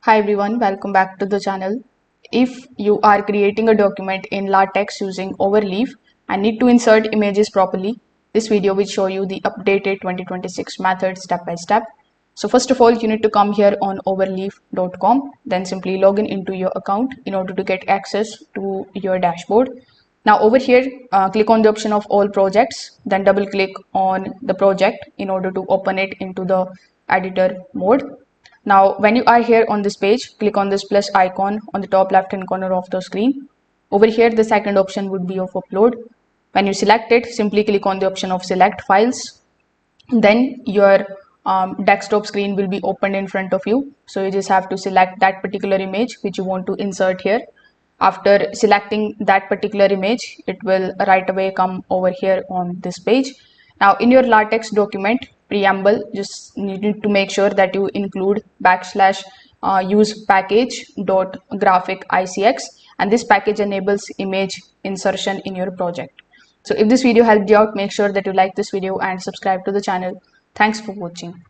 Hi everyone, welcome back to the channel. If you are creating a document in LaTeX using Overleaf and need to insert images properly, this video will show you the updated 2026 method step by step. So first of all, you need to come here on overleaf.com, then simply log into your account in order to get access to your dashboard. Now over here, click on the option of all projects, then double click on the project in order to open it into the editor mode. Now, when you are here on this page, click on this plus icon on the top left hand corner of the screen. Over here, the second option would be of upload. When you select it, simply click on the option of select files. Then your desktop screen will be opened in front of you. So you just have to select that particular image which you want to insert here. After selecting that particular image, it will right away come over here on this page. Now in your LaTeX document preamble, just need to make sure that you include use package dot graphic icx, and this package enables image insertion in your project. So if this video helped you out, make sure that you like this video and subscribe to the channel. Thanks for watching.